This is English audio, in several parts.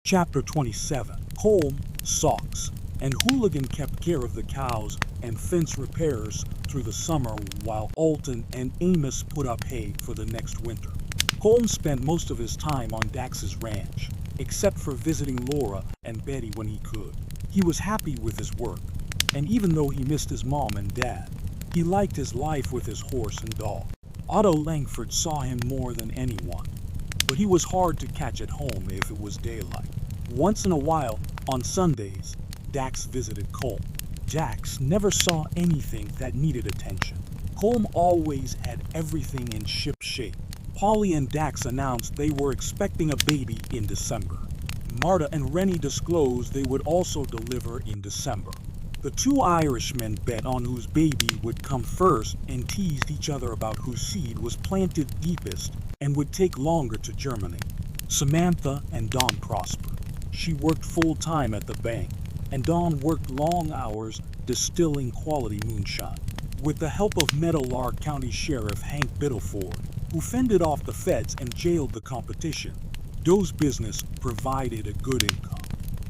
Chapter 27. Colm, Socks, and Hooligan kept care of the cows and fence repairs through the summer while Alton and Amos put up hay for the next winter. Colm spent most of his time on Dax's ranch, except for visiting Laura and Betty when he could. He was happy with his work, and even though he missed his mom and dad, he liked his life with his horse and dog. Otto Langford saw him more than anyone, but he was hard to catch at home if it was daylight. Once in a while, on Sundays, Dax visited Colm. Dax never saw anything that needed attention. Colm always had everything in ship shape. Polly and Dax announced they were expecting a baby in December. Marta and Rennie disclosed they would also deliver in December. The two Irishmen bet on whose baby would come first and teased each other about whose seed was planted deepest and would take longer to germinate. Samantha and Dawn prospered. She worked full-time at the bank, and Dawn worked long hours distilling quality moonshine. With the help of Meadowlark County Sheriff Hank Biddleford, who fended off the feds and jailed the competition, Doe's business provided a good income.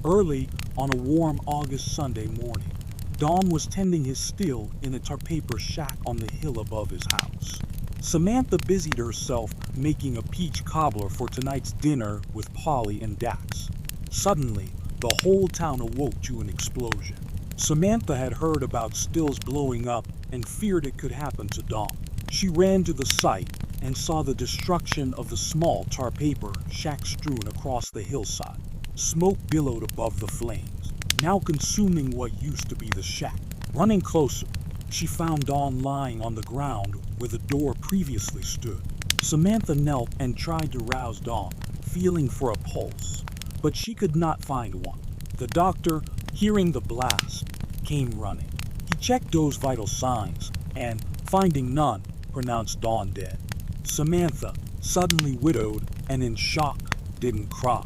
Early on a warm August Sunday morning, Dawn was tending his still in a tar-paper shack on the hill above his house. Samantha busied herself making a peach cobbler for tonight's dinner with Polly and Dax. Suddenly, the whole town awoke to an explosion. Samantha had heard about stills blowing up and feared it could happen to Dawn. She ran to the site and saw the destruction of the small tar-paper shack strewn across the hillside. Smoke billowed above the flames, now consuming what used to be the shack. Running closer, she found Dawn lying on the ground where the door previously stood. Samantha knelt and tried to rouse Dawn, feeling for a pulse, but she could not find one. The doctor, hearing the blast, came running. He checked Doe's vital signs and, finding none, pronounced Dawn dead. Samantha, suddenly widowed and in shock, didn't cry.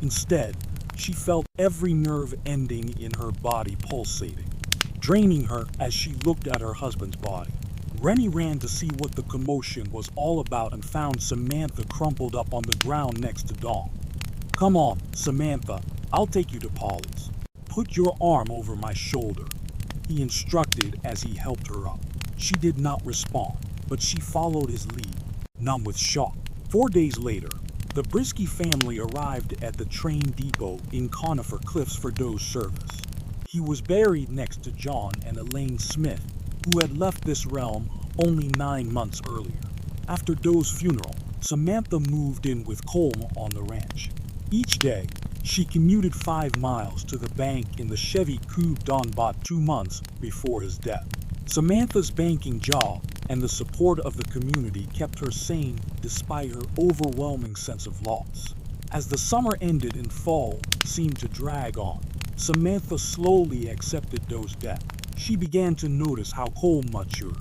Instead, she felt every nerve ending in her body pulsating, draining her as she looked at her husband's body. Rennie ran to see what the commotion was all about and found Samantha crumpled up on the ground next to Dawn. "Come on, Samantha, I'll take you to Polly's. Put your arm over my shoulder," he instructed as he helped her up. She did not respond, but she followed his lead, numb with shock. 4 days later, the Brisky family arrived at the train depot in Conifer Cliffs for Doe's service. He was buried next to John and Elaine Smith, who had left this realm only 9 months earlier. After Doe's funeral, Samantha moved in with Colm on the ranch. Each day, she commuted 5 miles to the bank in the Chevy Coupe Don bought 2 months before his death. Samantha's banking job and the support of the community kept her sane despite her overwhelming sense of loss. As the summer ended and fall seemed to drag on, Samantha slowly accepted Doe's death. She began to notice how Colm matured,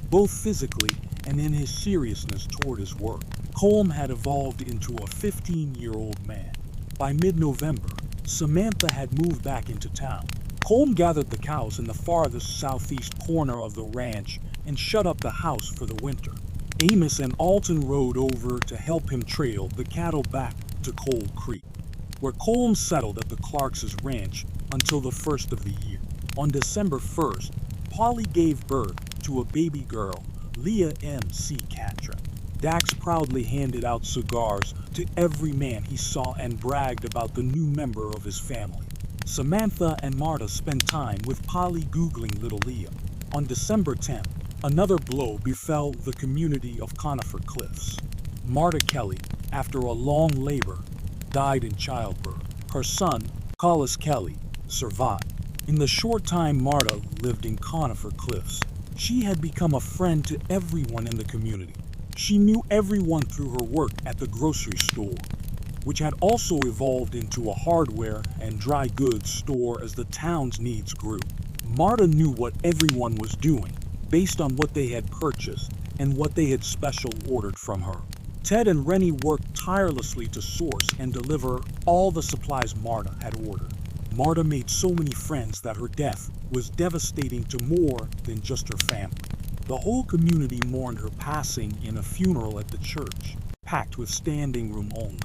both physically and in his seriousness toward his work. Colm had evolved into a 15-year-old man. By mid-November, Samantha had moved back into town. Colm gathered the cows in the farthest southeast corner of the ranch and shut up the house for the winter. Amos and Alton rode over to help him trail the cattle back to Cold Creek, where Colm settled at the Clarks' ranch until the first of the year. On December 1st, Polly gave birth to a baby girl, Leah M.C. Catron. Dax proudly handed out cigars to every man he saw and bragged about the new member of his family. Samantha and Marta spent time with Polly googling little Leah. On December 10th, another blow befell the community of Conifer Cliffs. Marta Kelly, after a long labor, died in childbirth. Her son, Collis Kelly, survived. In the short time Marta lived in Conifer Cliffs, she had become a friend to everyone in the community. She knew everyone through her work at the grocery store, which had also evolved into a hardware and dry goods store as the town's needs grew. Marta knew what everyone was doing, based on what they had purchased and what they had special ordered from her. Ted and Rennie worked tirelessly to source and deliver all the supplies Marta had ordered. Marta made so many friends that her death was devastating to more than just her family. The whole community mourned her passing in a funeral at the church, packed with standing room only.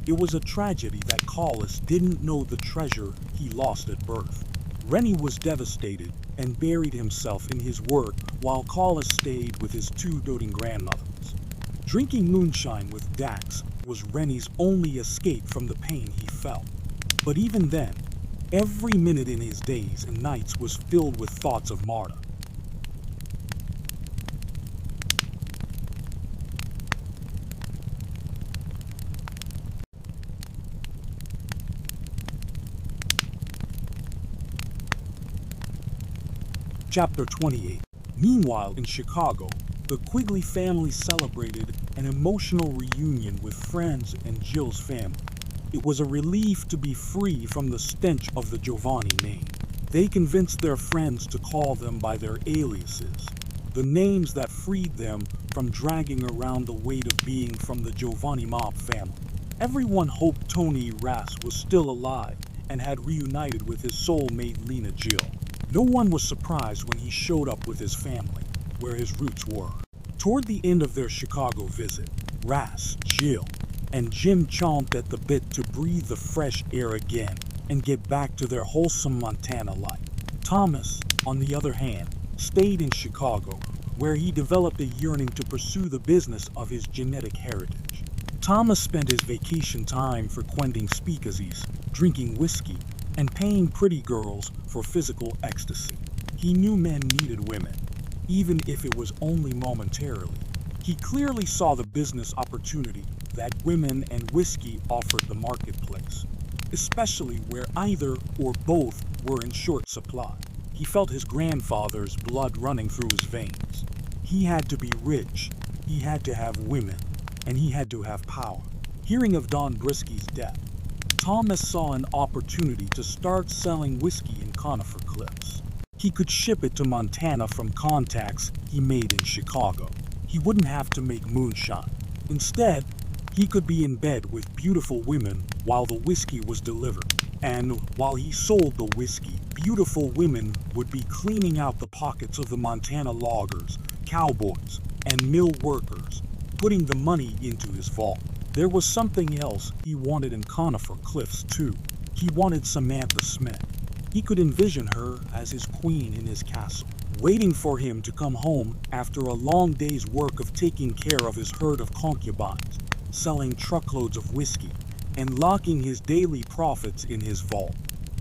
It was a tragedy that Collis didn't know the treasure he lost at birth. Rennie was devastated and buried himself in his work while Collis stayed with his two doting grandmothers. Drinking moonshine with Dax was Rennie's only escape from the pain he felt. But even then, every minute in his days and nights was filled with thoughts of Marta. Chapter 28. Meanwhile, in Chicago, the Quigley family celebrated an emotional reunion with friends and Jill's family. It was a relief to be free from the stench of the Giovanni name. They convinced their friends to call them by their aliases, the names that freed them from dragging around the weight of being from the Giovanni mob family. Everyone hoped Tony Rass was still alive and had reunited with his soulmate Lena Jill. No one was surprised when he showed up with his family, where his roots were. Toward the end of their Chicago visit, Rass, Jill, and Jim chomped at the bit to breathe the fresh air again and get back to their wholesome Montana life. Thomas, on the other hand, stayed in Chicago, where he developed a yearning to pursue the business of his genetic heritage. Thomas spent his vacation time frequenting speakeasies, drinking whiskey, and paying pretty girls for physical ecstasy. He knew men needed women, even if it was only momentarily. He clearly saw the business opportunity that women and whiskey offered the marketplace, especially where either or both were in short supply. He felt his grandfather's blood running through his veins. He had to be rich, he had to have women, and he had to have power. Hearing of Don Brisky's death, Thomas saw an opportunity to start selling whiskey in Conifer Cliffs. He could ship it to Montana from contacts he made in Chicago. He wouldn't have to make moonshine. Instead, he could be in bed with beautiful women while the whiskey was delivered. And while he sold the whiskey, beautiful women would be cleaning out the pockets of the Montana loggers, cowboys, and mill workers, putting the money into his vault. There was something else he wanted in Conifer Cliffs, too. He wanted Samantha Smith. He could envision her as his queen in his castle, waiting for him to come home after a long day's work of taking care of his herd of concubines, selling truckloads of whiskey, and locking his daily profits in his vault,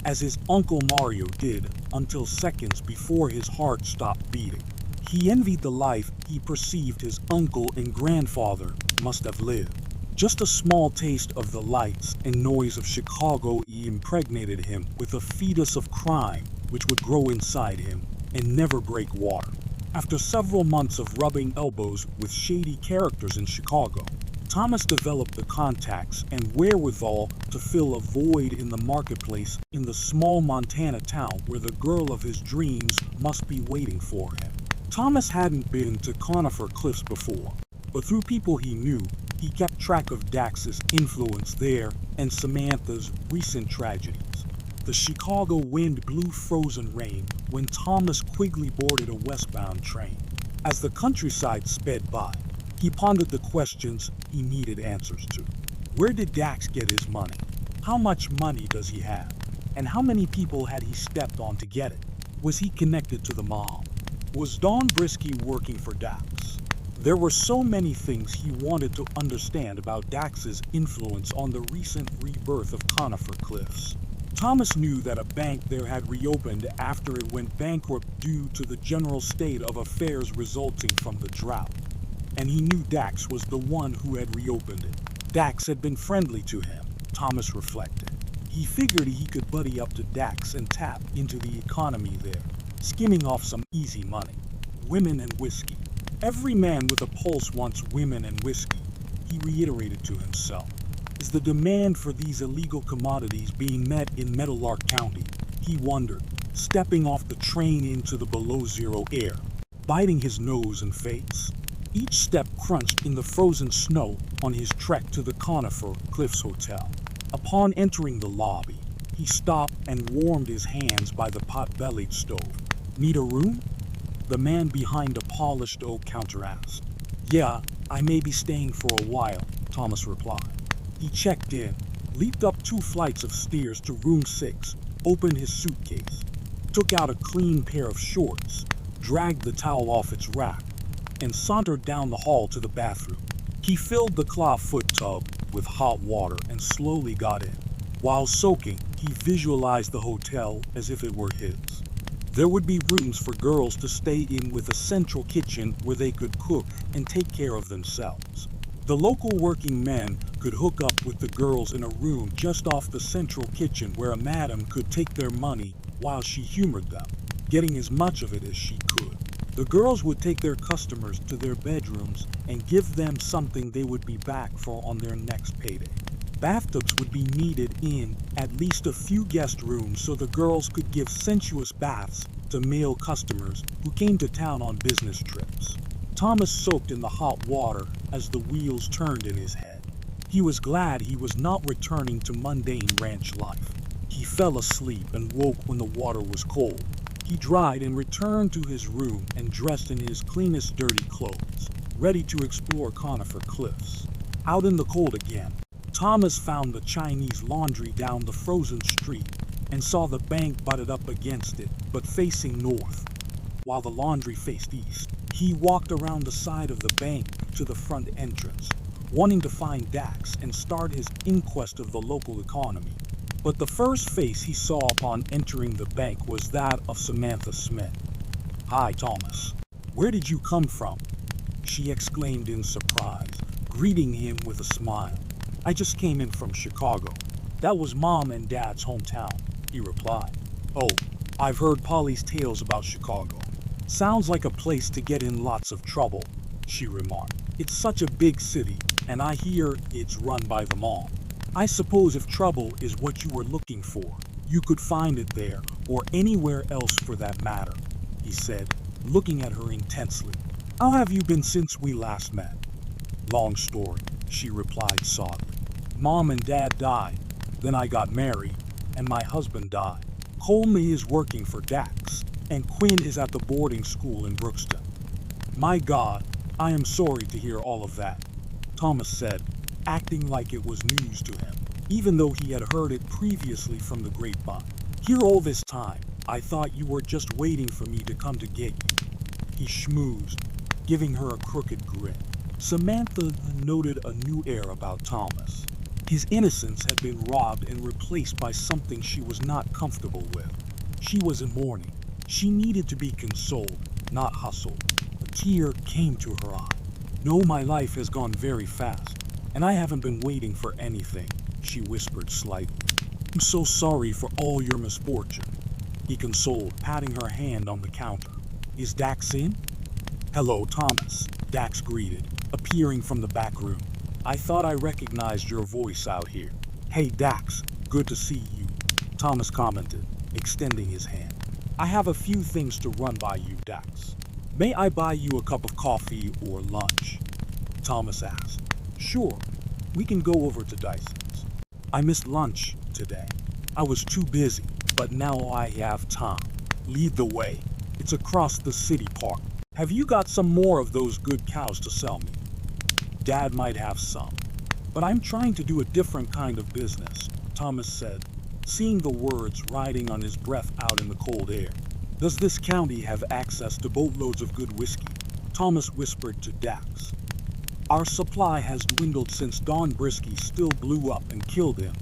as his Uncle Mario did until seconds before his heart stopped beating. He envied the life he perceived his uncle and grandfather must have lived. Just a small taste of the lights and noise of Chicago impregnated him with a fetus of crime which would grow inside him and never break water. After several months of rubbing elbows with shady characters in Chicago, Thomas developed the contacts and wherewithal to fill a void in the marketplace in the small Montana town where the girl of his dreams must be waiting for him. Thomas hadn't been to Conifer Cliffs before, but through people he knew, he kept track of Dax's influence there and Samantha's recent tragedies. The Chicago wind blew frozen rain when Thomas Quigley boarded a westbound train. As the countryside sped by, he pondered the questions he needed answers to. Where did Dax get his money? How much money does he have? And how many people had he stepped on to get it? Was he connected to the mob? Was Don Brisky working for Dax? There were so many things he wanted to understand about Dax's influence on the recent rebirth of Conifer Cliffs. Thomas knew that a bank there had reopened after it went bankrupt due to the general state of affairs resulting from the drought. And he knew Dax was the one who had reopened it. Dax had been friendly to him, Thomas reflected. He figured he could buddy up to Dax and tap into the economy there, skimming off some easy money. Women and whiskey. Every man with a pulse wants women and whiskey, he reiterated to himself. Is the demand for these illegal commodities being met in Meadowlark County? He wondered, stepping off the train into the below-zero air, biting his nose and face. Each step crunched in the frozen snow on his trek to the Conifer Cliffs Hotel. Upon entering the lobby, he stopped and warmed his hands by the pot-bellied stove. Need a room? The man behind a polished oak counter asked. Yeah, I may be staying for a while, Thomas replied. He checked in, leaped up 2 flights of stairs to room 6, opened his suitcase, took out a clean pair of shorts, dragged the towel off its rack, and sauntered down the hall to the bathroom. He filled the clawfoot tub with hot water and slowly got in. While soaking, he visualized the hotel as if it were his. There would be rooms for girls to stay in with a central kitchen where they could cook and take care of themselves. The local working men could hook up with the girls in a room just off the central kitchen where a madam could take their money while she humored them, getting as much of it as she could. The girls would take their customers to their bedrooms and give them something they would be back for on their next payday. Bathtubs would be needed in at least a few guest rooms so the girls could give sensuous baths to male customers who came to town on business trips. Thomas soaked in the hot water as the wheels turned in his head. He was glad he was not returning to mundane ranch life. He fell asleep and woke when the water was cold. He dried and returned to his room and dressed in his cleanest dirty clothes, ready to explore Conifer Cliffs. Out in the cold again, Thomas found the Chinese laundry down the frozen street and saw the bank butted up against it, but facing north, while the laundry faced east. He walked around the side of the bank to the front entrance, wanting to find Dax and start his inquest of the local economy. But the first face he saw upon entering the bank was that of Samantha Smith. "Hi, Thomas. Where did you come from?" she exclaimed in surprise, greeting him with a smile. "I just came in from Chicago. That was Mom and Dad's hometown," he replied. "Oh, I've heard Polly's tales about Chicago. Sounds like a place to get in lots of trouble," she remarked. "It's such a big city, and I hear it's run by the mob. I suppose if trouble is what you were looking for, you could find it there, or anywhere else for that matter," he said, looking at her intensely. "How have you been since we last met?" "Long story," she replied sadly. "Mom and Dad died, then I got married, and my husband died. Colmy is working for Dax, and Quinn is at the boarding school in Brookston." "My God, I am sorry to hear all of that," Thomas said, acting like it was news to him, even though he had heard it previously from the grapevine. "Here all this time, I thought you were just waiting for me to come to get you." He schmoozed, giving her a crooked grin. Samantha noted a new air about Thomas. His innocence had been robbed and replaced by something she was not comfortable with. She was in mourning. She needed to be consoled, not hustled. A tear came to her eye. "No, my life has gone very fast, and I haven't been waiting for anything," she whispered slightly. "I'm so sorry for all your misfortune," he consoled, patting her hand on the counter. "Is Dax in?" "Hello, Thomas," Dax greeted, appearing from the back room. "I thought I recognized your voice out here." "Hey, Dax, good to see you," Thomas commented, extending his hand. "I have a few things to run by you, Dax. May I buy you a cup of coffee or lunch?" Thomas asked. "Sure, we can go over to Dyson's. I missed lunch today. I was too busy, but now I have time. Lead the way. It's across the city park. Have you got some more of those good cows to sell me?" "Dad might have some, but I'm trying to do a different kind of business," Thomas said, seeing the words riding on his breath out in the cold air. "Does this county have access to boatloads of good whiskey?" Thomas whispered to Dax. "Our supply has dwindled since Don Brisky still blew up and killed him,"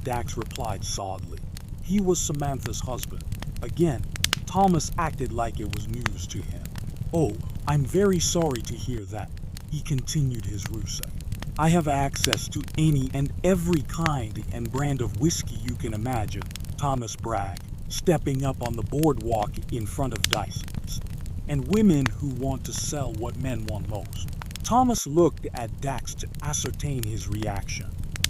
Dax replied sadly. He was Samantha's husband. Again, Thomas acted like it was news to him. "Oh, I'm very sorry to hear that," he continued his ruse. "I have access to any and every kind and brand of whiskey you can imagine," Thomas bragged, stepping up on the boardwalk in front of Dyson's. "And women who want to sell what men want most." Thomas looked at Dax to ascertain his reaction.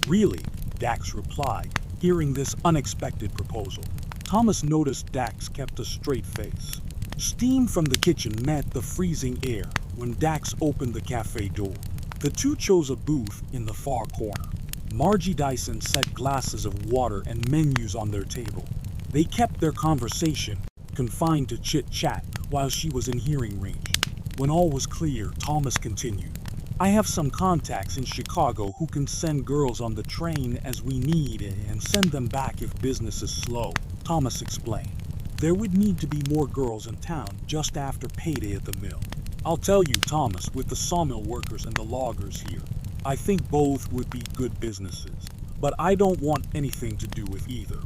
"Really?" Dax replied, hearing this unexpected proposal. Thomas noticed Dax kept a straight face. Steam from the kitchen met the freezing air when Dax opened the cafe door. The two chose a booth in the far corner. Margie Dyson set glasses of water and menus on their table. They kept their conversation confined to chit-chat while she was in hearing range. When all was clear, Thomas continued. I have some contacts in Chicago who can send girls on the train as we need and send them back if business is slow, Thomas explained. There would need to be more girls in town just after payday at the mill. I'll tell you, Thomas, with the sawmill workers and the loggers here, I think both would be good businesses, but I don't want anything to do with either.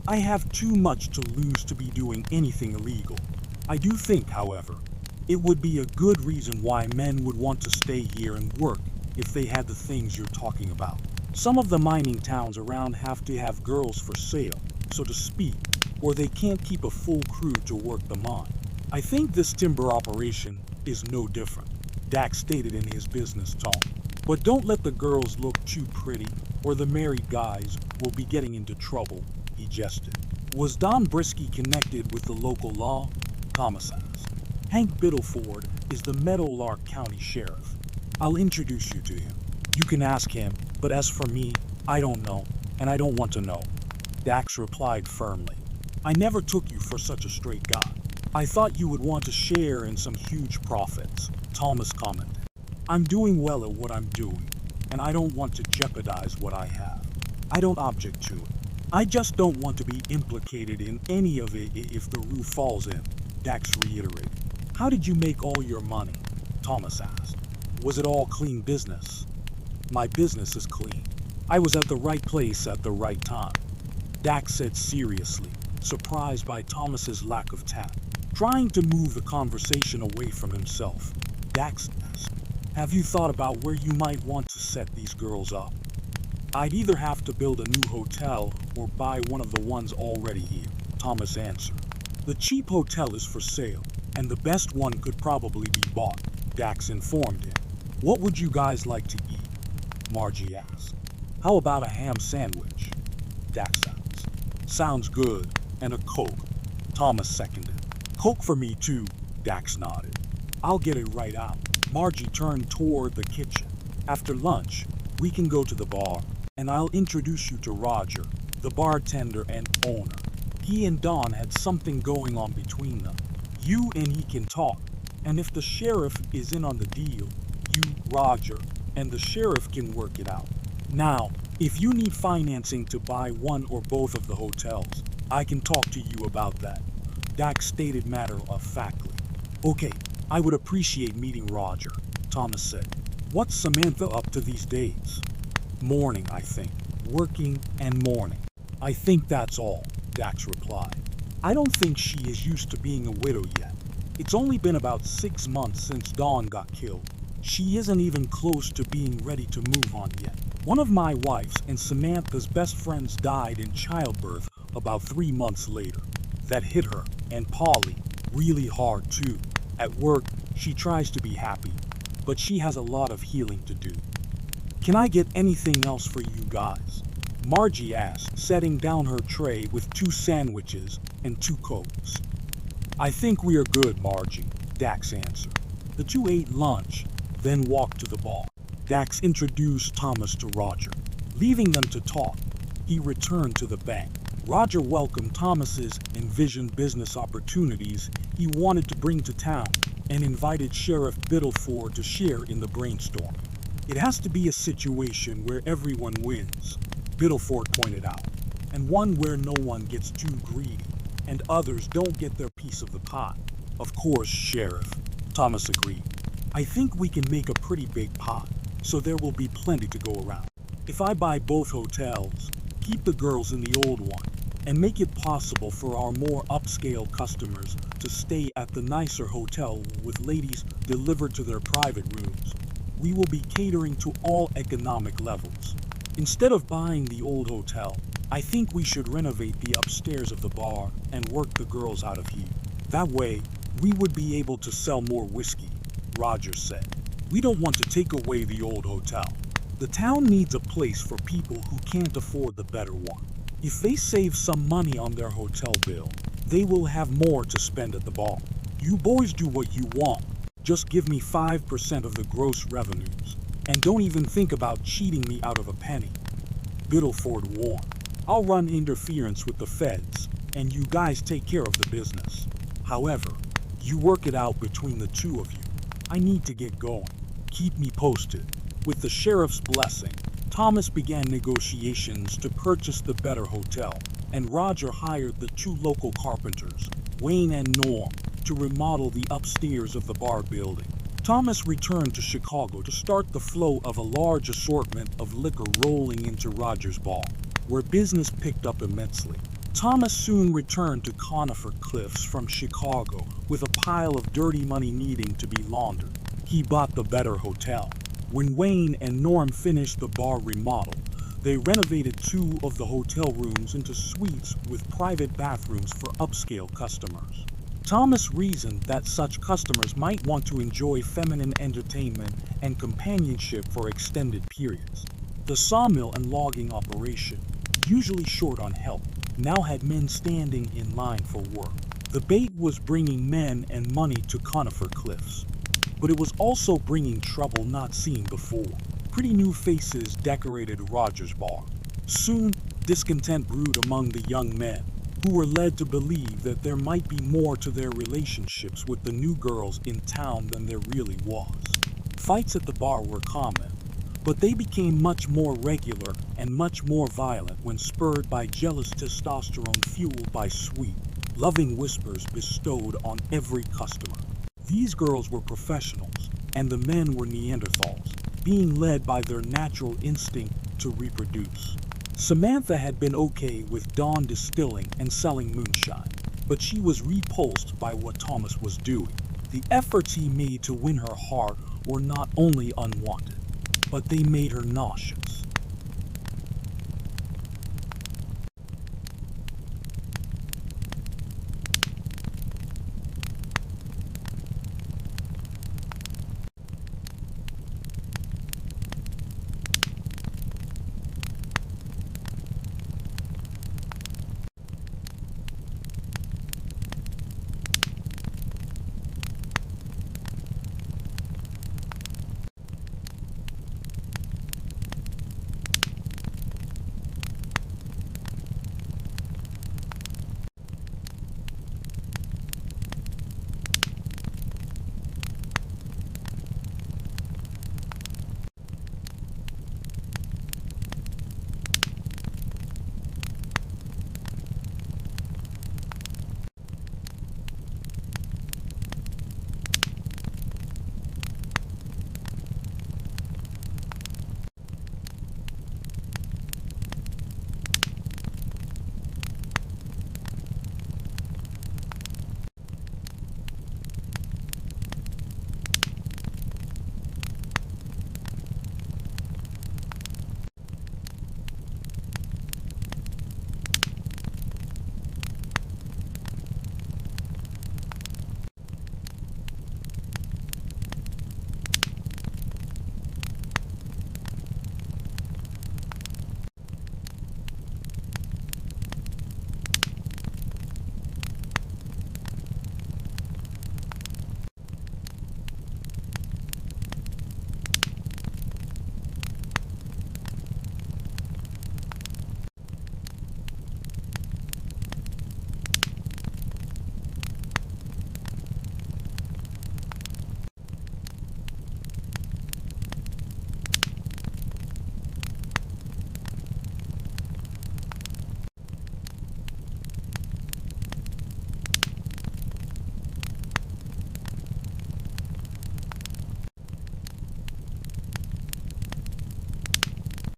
I have too much to lose to be doing anything illegal. I do think, however, it would be a good reason why men would want to stay here and work if they had the things you're talking about. Some of the mining towns around have to have girls for sale, so to speak, or they can't keep a full crew to work the mine. I think this timber operation is no different, Dax stated in his business tone. But don't let the girls look too pretty, or the married guys will be getting into trouble, he jested. Was Don Brisky connected with the local law? Thomas asked. Hank Biddleford is the Meadowlark County Sheriff. I'll introduce you to him. You can ask him, but as for me, I don't know, and I don't want to know. Dax replied firmly. I never took you for such a straight guy. I thought you would want to share in some huge profits, Thomas commented. I'm doing well at what I'm doing, and I don't want to jeopardize what I have. I don't object to it. I just don't want to be implicated in any of it if the roof falls in, Dax reiterated. How did you make all your money? Thomas asked. Was it all clean business? My business is clean. I was at the right place at the right time, Dax said seriously, surprised by Thomas's lack of tact. Trying to move the conversation away from himself, Dax asked, have you thought about where you might want to set these girls up? I'd either have to build a new hotel or buy one of the ones already here, Thomas answered. The cheap hotel is for sale, and the best one could probably be bought, Dax informed him. What would you guys like to eat? Margie asked. How about a ham sandwich? Dax asked. Sounds good, and a Coke, Thomas seconded. Coke for me too, Dax nodded. I'll get it right out. Margie turned toward the kitchen. After lunch, we can go to the bar, and I'll introduce you to Roger, the bartender and owner. He and Don had something going on between them. You and he can talk, and if the sheriff is in on the deal, you, Roger, and the sheriff can work it out. Now, if you need financing to buy one or both of the hotels, I can talk to you about that, Dax stated matter-of-factly. Okay, I would appreciate meeting Roger, Thomas said. What's Samantha up to these days? Mourning, I think. Working and mourning. I think that's all, Dax replied. I don't think she is used to being a widow yet. It's only been about 6 months since Dawn got killed. She isn't even close to being ready to move on yet. One of my wife's and Samantha's best friends died in childbirth about 3 months later. That hit her, and Polly, really hard too. At work, she tries to be happy, but she has a lot of healing to do. Can I get anything else for you guys? Margie asked, setting down her tray with 2 sandwiches and 2 Cokes. I think we are good, Margie, Dax answered. The two ate lunch, then walked to the bar. Dax introduced Thomas to Roger. Leaving them to talk, he returned to the bank. Roger welcomed Thomas's envisioned business opportunities he wanted to bring to town and invited Sheriff Biddleford to share in the brainstorm. It has to be a situation where everyone wins, Biddleford pointed out, and one where no one gets too greedy and others don't get their piece of the pie. Of course, Sheriff, Thomas agreed. I think we can make a pretty big pot, so there will be plenty to go around. If I buy both hotels, keep the girls in the old one, and make it possible for our more upscale customers to stay at the nicer hotel with ladies delivered to their private rooms, we will be catering to all economic levels. Instead of buying the old hotel, I think we should renovate the upstairs of the bar and work the girls out of here. That way, we would be able to sell more whiskey, Roger said. We don't want to take away the old hotel. The town needs a place for people who can't afford the better one. If they save some money on their hotel bill, they will have more to spend at the bar. You boys do what you want. Just give me 5% of the gross revenues, and don't even think about cheating me out of a penny, Biddleford warned. I'll run interference with the feds, and you guys take care of the business. However, you work it out between the two of you. I need to get going. Keep me posted. With the sheriff's blessing, Thomas began negotiations to purchase the better hotel, and Roger hired the two local carpenters, Wayne and Norm, to remodel the upstairs of the bar building. Thomas returned to Chicago to start the flow of a large assortment of liquor rolling into Roger's bar, where business picked up immensely. Thomas soon returned to Conifer Cliffs from Chicago with a pile of dirty money needing to be laundered. He bought the better hotel. When Wayne and Norm finished the bar remodel, they renovated two of the hotel rooms into suites with private bathrooms for upscale customers. Thomas reasoned that such customers might want to enjoy feminine entertainment and companionship for extended periods. The sawmill and logging operation, usually short on help, now had men standing in line for work. The bait was bringing men and money to Conifer Cliffs, but it was also bringing trouble not seen before. Pretty new faces decorated Roger's bar. Soon, discontent brewed among the young men, who were led to believe that there might be more to their relationships with the new girls in town than there really was. Fights at the bar were common, but they became much more regular and much more violent when spurred by jealous testosterone fueled by sweet, loving whispers bestowed on every customer. These girls were professionals, and the men were Neanderthals, being led by their natural instinct to reproduce. Samantha had been okay with Dawn distilling and selling moonshine, but she was repulsed by what Thomas was doing. The efforts he made to win her heart were not only unwanted, but they made her nauseous.